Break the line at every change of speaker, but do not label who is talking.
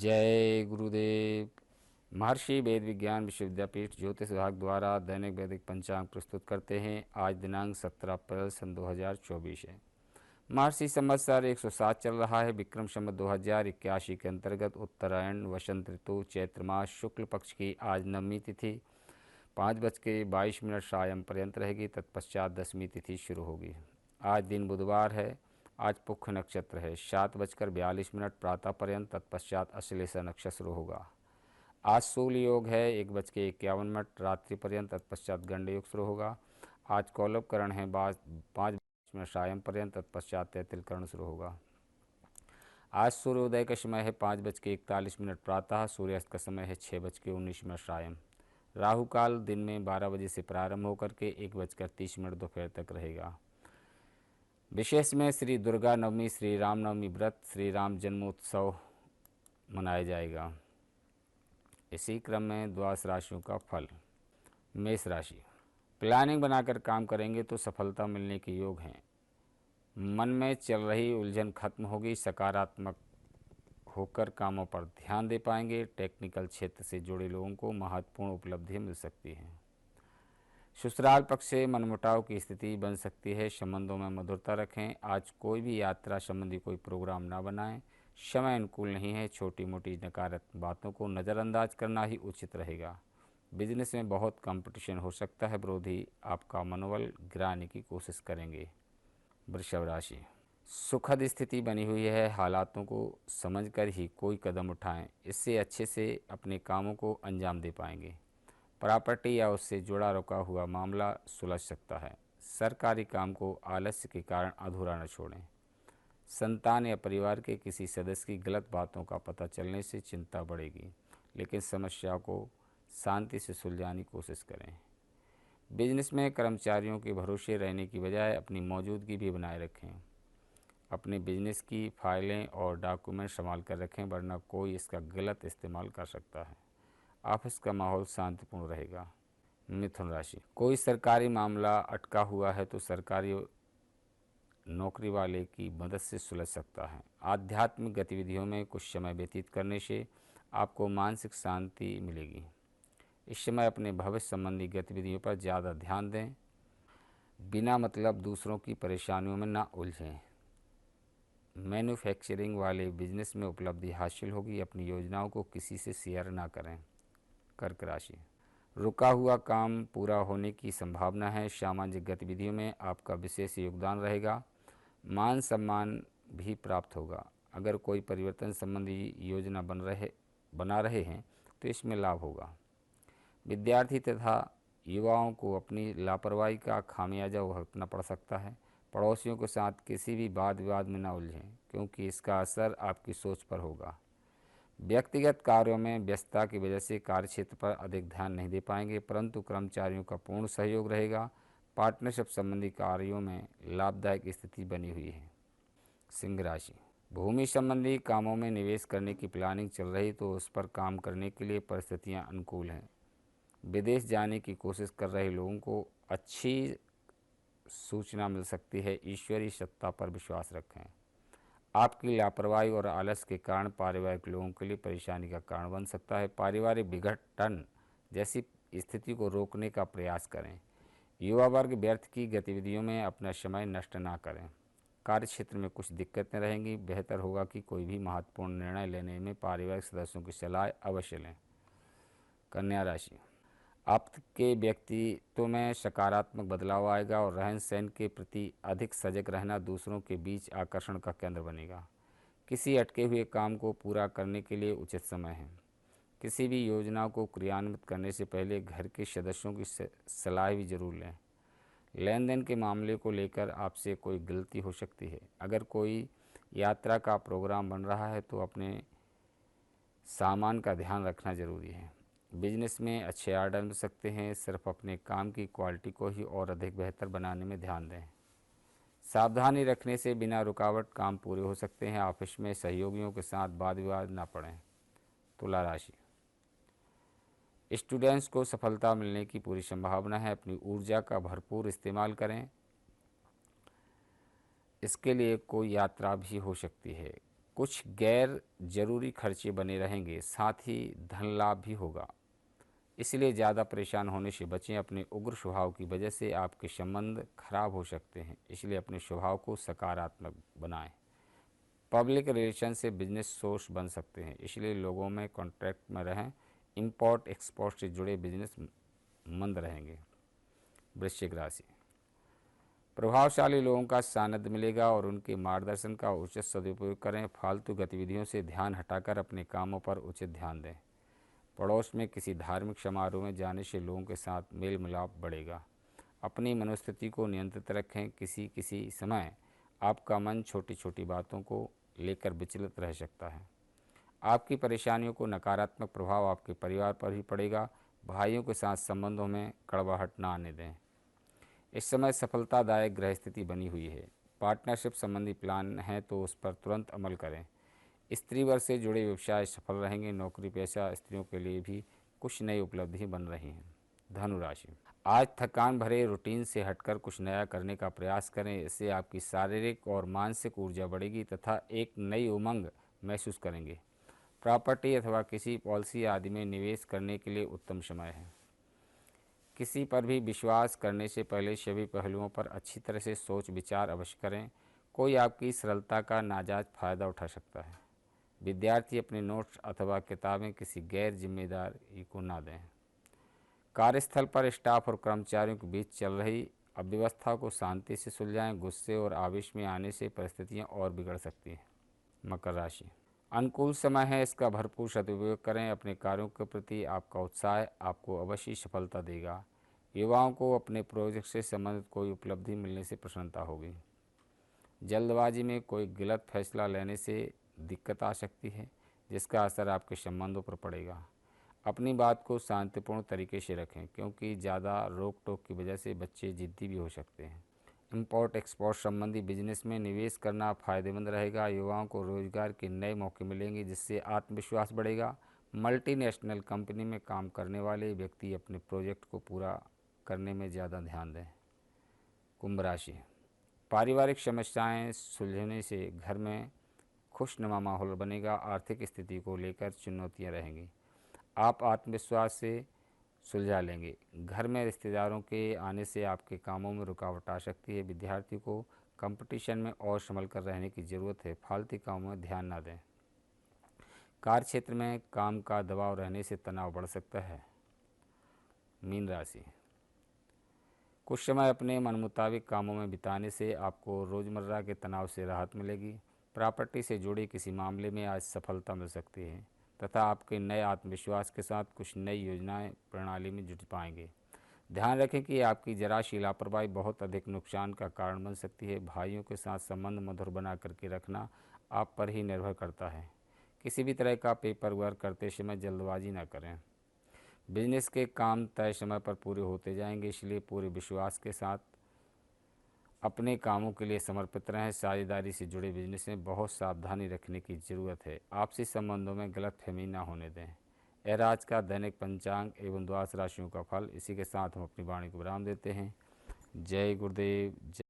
जय गुरुदेव। महर्षि वेद विज्ञान विश्वविद्यापीठ ज्योतिष विभाग द्वारा दैनिक वैदिक पंचांग प्रस्तुत करते हैं। आज दिनांक 17 अप्रैल सन 2024 है। महर्षि संवत्सर 107 चल रहा है। विक्रम संवत 2081 के अंतर्गत उत्तरायण वसंत ऋतु चैत्र मास शुक्ल पक्ष की आज नवमी तिथि 5:22 सायं पर्यंत रहेगी। तत्पश्चात दशमी तिथि शुरू होगी। आज दिन बुधवार है। आज पुख्य नक्षत्र है। 7:42 प्रातः पर्यंत। तत्पश्चात अश्लेषा नक्षत्र शुरू होगा। आज सूल योग है 1:51 रात्रि पर्यंत। तत्पश्चात गंड योग शुरू होगा। आज कौलभ करण है 5 सायं पर्यंत। तत्पश्चात तैतिल करण शुरू होगा। आज सूर्योदय का समय है 5:41 प्रातः। सूर्यास्त का समय है 6:19 सायं। राहु काल दिन में 12 बजे से प्रारंभ होकर के 1:30 दोपहर तक रहेगा। विशेष में श्री दुर्गा नवमी, श्री राम नवमी व्रत, श्री राम जन्मोत्सव मनाया जाएगा। इसी क्रम में द्वादश राशियों का फल। मेष राशि, प्लानिंग बनाकर काम करेंगे तो सफलता मिलने के योग हैं। मन में चल रही उलझन खत्म होगी। सकारात्मक होकर कामों पर ध्यान दे पाएंगे। टेक्निकल क्षेत्र से जुड़े लोगों को महत्वपूर्ण उपलब्धियां मिल सकती हैं। ससुराल पक्ष से मनमुटाव की स्थिति बन सकती है। संबंधों में मधुरता रखें। आज कोई भी यात्रा संबंधी कोई प्रोग्राम ना बनाएं। समय अनुकूल नहीं है। छोटी मोटी नकारात्मक बातों को नज़रअंदाज करना ही उचित रहेगा। बिजनेस में बहुत कंपटीशन हो सकता है। विरोधी आपका मनोबल गिराने की कोशिश करेंगे। वृषभ राशि, सुखद स्थिति बनी हुई है। हालातों को समझकर ही कोई कदम उठाएं। इससे अच्छे से अपने कामों को अंजाम दे पाएंगे। प्रॉपर्टी या उससे जुड़ा रुका हुआ मामला सुलझ सकता है। सरकारी काम को आलस्य के कारण अधूरा न छोड़ें। संतान या परिवार के किसी सदस्य की गलत बातों का पता चलने से चिंता बढ़ेगी, लेकिन समस्या को शांति से सुलझाने की कोशिश करें। बिजनेस में कर्मचारियों के भरोसे रहने की बजाय अपनी मौजूदगी भी बनाए रखें। अपने बिजनेस की फाइलें और डॉक्यूमेंट संभाल कर रखें, वरना कोई इसका गलत इस्तेमाल कर सकता है। ऑफिस का माहौल शांतिपूर्ण रहेगा। मिथुन राशि, कोई सरकारी मामला अटका हुआ है तो सरकारी नौकरी वाले की मदद से सुलझ सकता है। आध्यात्मिक गतिविधियों में कुछ समय व्यतीत करने से आपको मानसिक शांति मिलेगी। इस समय अपने भविष्य संबंधी गतिविधियों पर ज़्यादा ध्यान दें। बिना मतलब दूसरों की परेशानियों में ना उलझें। मैन्युफैक्चरिंग वाले बिजनेस में उपलब्धि हासिल होगी। अपनी योजनाओं को किसी से शेयर ना करें। कर्क राशि, रुका हुआ काम पूरा होने की संभावना है। सामाजिक गतिविधियों में आपका विशेष योगदान रहेगा। मान सम्मान भी प्राप्त होगा। अगर कोई परिवर्तन संबंधी योजना बना रहे हैं तो इसमें लाभ होगा। विद्यार्थी तथा युवाओं को अपनी लापरवाही का खामियाजा भुगतना पड़ सकता है। पड़ोसियों के साथ किसी भी वाद विवाद में न उलझें, क्योंकि इसका असर आपकी सोच पर होगा। व्यक्तिगत कार्यों में व्यस्तता की वजह से कार्यक्षेत्र पर अधिक ध्यान नहीं दे पाएंगे, परंतु कर्मचारियों का पूर्ण सहयोग रहेगा। पार्टनरशिप संबंधी कार्यों में लाभदायक स्थिति बनी हुई है। सिंह राशि, भूमि संबंधी कामों में निवेश करने की प्लानिंग चल रही तो उस पर काम करने के लिए परिस्थितियां अनुकूल हैं। विदेश जाने की कोशिश कर रहे लोगों को अच्छी सूचना मिल सकती है। ईश्वरीय सत्ता पर विश्वास रखें। आपकी लापरवाही और आलस के कारण पारिवारिक लोगों के लिए परेशानी का कारण बन सकता है। पारिवारिक विघटन जैसी स्थिति को रोकने का प्रयास करें। युवा वर्ग व्यर्थ की गतिविधियों में अपना समय नष्ट ना करें। कार्यक्षेत्र में कुछ दिक्कतें रहेंगी। बेहतर होगा कि कोई भी महत्वपूर्ण निर्णय लेने में पारिवारिक सदस्यों की सलाह अवश्य लें। कन्या राशि, आपके व्यक्तित्व में सकारात्मक बदलाव आएगा और रहन सहन के प्रति अधिक सजग रहना दूसरों के बीच आकर्षण का केंद्र बनेगा। किसी अटके हुए काम को पूरा करने के लिए उचित समय है। किसी भी योजना को क्रियान्वित करने से पहले घर के सदस्यों की सलाह भी जरूर लें। लेन देन के मामले को लेकर आपसे कोई गलती हो सकती है। अगर कोई यात्रा का प्रोग्राम बन रहा है तो अपने सामान का ध्यान रखना जरूरी है। बिजनेस में अच्छे आर्डर मिल सकते हैं। सिर्फ अपने काम की क्वालिटी को ही और अधिक बेहतर बनाने में ध्यान दें। सावधानी रखने से बिना रुकावट काम पूरे हो सकते हैं। ऑफिस में सहयोगियों के साथ वाद विवाद ना पड़ें। तुला राशि, स्टूडेंट्स को सफलता मिलने की पूरी संभावना है। अपनी ऊर्जा का भरपूर इस्तेमाल करें। इसके लिए कोई यात्रा भी हो सकती है। कुछ गैर जरूरी खर्चे बने रहेंगे, साथ ही धन लाभ भी होगा, इसलिए ज़्यादा परेशान होने से बचें। अपने उग्र स्वभाव की वजह से आपके संबंध खराब हो सकते हैं, इसलिए अपने स्वभाव को सकारात्मक बनाएं। पब्लिक रिलेशन से बिजनेस सोर्स बन सकते हैं, इसलिए लोगों में कॉन्टैक्ट में रहें। इंपोर्ट एक्सपोर्ट से जुड़े बिजनेस मंद रहेंगे। वृश्चिक राशि, प्रभावशाली लोगों का सानिध्य मिलेगा और उनके मार्गदर्शन का उचित सदुपयोग करें। फालतू गतिविधियों से ध्यान हटाकर अपने कामों पर उचित ध्यान दें। पड़ोस में किसी धार्मिक समारोह में जाने से लोगों के साथ मेल मिलाप बढ़ेगा। अपनी मनोस्थिति को नियंत्रित रखें। किसी किसी समय आपका मन छोटी छोटी बातों को लेकर विचलित रह सकता है। आपकी परेशानियों को नकारात्मक प्रभाव आपके परिवार पर भी पड़ेगा। भाइयों के साथ संबंधों में कड़वाहट न आने दें। इस समय सफलतादायक ग्रह स्थिति बनी हुई है। पार्टनरशिप संबंधी प्लान है तो उस पर तुरंत अमल करें। स्त्री वर्ग से जुड़े व्यवसाय सफल रहेंगे। नौकरी पेशा स्त्रियों के लिए भी कुछ नई उपलब्धि बन रही हैं। धनु राशि, आज थकान भरे रूटीन से हटकर कुछ नया करने का प्रयास करें। इससे आपकी शारीरिक और मानसिक ऊर्जा बढ़ेगी तथा एक नई उमंग महसूस करेंगे। प्रॉपर्टी अथवा किसी पॉलिसी आदि में निवेश करने के लिए उत्तम समय है। किसी पर भी विश्वास करने से पहले सभी पहलुओं पर अच्छी तरह से सोच विचार अवश्य करें। कोई आपकी सरलता का नाजायज फायदा उठा सकता है। विद्यार्थी अपने नोट्स अथवा किताबें किसी गैर जिम्मेदारी को ना दें। कार्यस्थल पर स्टाफ और कर्मचारियों के बीच चल रही अव्यवस्था को शांति से सुलझाएं। गुस्से और आवेश में आने से परिस्थितियां और बिगड़ सकती हैं। मकर राशि, अनुकूल समय है, इसका भरपूर सदुपयोग करें। अपने कार्यों के प्रति आपका उत्साह आपको अवश्य सफलता देगा। युवाओं को अपने प्रोजेक्ट से संबंधित कोई उपलब्धि मिलने से प्रसन्नता होगी। जल्दबाजी में कोई गलत फैसला लेने से दिक्कत आ सकती है, जिसका असर आपके संबंधों पर पड़ेगा। अपनी बात को शांतिपूर्ण तरीके से रखें, क्योंकि ज़्यादा रोक टोक की वजह से बच्चे जिद्दी भी हो सकते हैं। इंपोर्ट एक्सपोर्ट संबंधी बिजनेस में निवेश करना फायदेमंद रहेगा। युवाओं को रोजगार के नए मौके मिलेंगे, जिससे आत्मविश्वास बढ़ेगा। मल्टीनेशनल कंपनी में काम करने वाले व्यक्ति अपने प्रोजेक्ट को पूरा करने में ज़्यादा ध्यान दें। कुंभ राशि, पारिवारिक समस्याएं सुलझने से घर में खुशनुमा माहौल बनेगा। आर्थिक स्थिति को लेकर चुनौतियां रहेंगी, आप आत्मविश्वास से सुलझा लेंगे। घर में रिश्तेदारों के आने से आपके कामों में रुकावट आ सकती है। विद्यार्थी को कंपटीशन में और संभल कर रहने की ज़रूरत है। फालतू कामों में ध्यान न दें। कार्य क्षेत्र में काम का दबाव रहने से तनाव बढ़ सकता है। मीन राशि, कुछ समय अपने मनमुताबिक कामों में बिताने से आपको रोज़मर्रा के तनाव से राहत मिलेगी। प्रॉपर्टी से जुड़े किसी मामले में आज सफलता मिल सकती है तथा आपके नए आत्मविश्वास के साथ कुछ नई योजनाएं प्रणाली में जुट पाएंगे। ध्यान रखें कि आपकी जरा सी लापरवाही बहुत अधिक नुकसान का कारण बन सकती है। भाइयों के साथ संबंध मधुर बना करके रखना आप पर ही निर्भर करता है। किसी भी तरह का पेपर वर्क करते समय जल्दबाजी न करें। बिजनेस के काम तय समय पर पूरे होते जाएंगे, इसलिए पूरे विश्वास के साथ अपने कामों के लिए समर्पित रहें। साझेदारी से जुड़े बिजनेस में बहुत सावधानी रखने की ज़रूरत है। आपसी संबंधों में गलतफहमी न होने दें। यह आज का दैनिक पंचांग एवं द्वादश राशियों का फल। इसी के साथ हम अपनी वाणी को विराम देते हैं। जय गुरुदेव।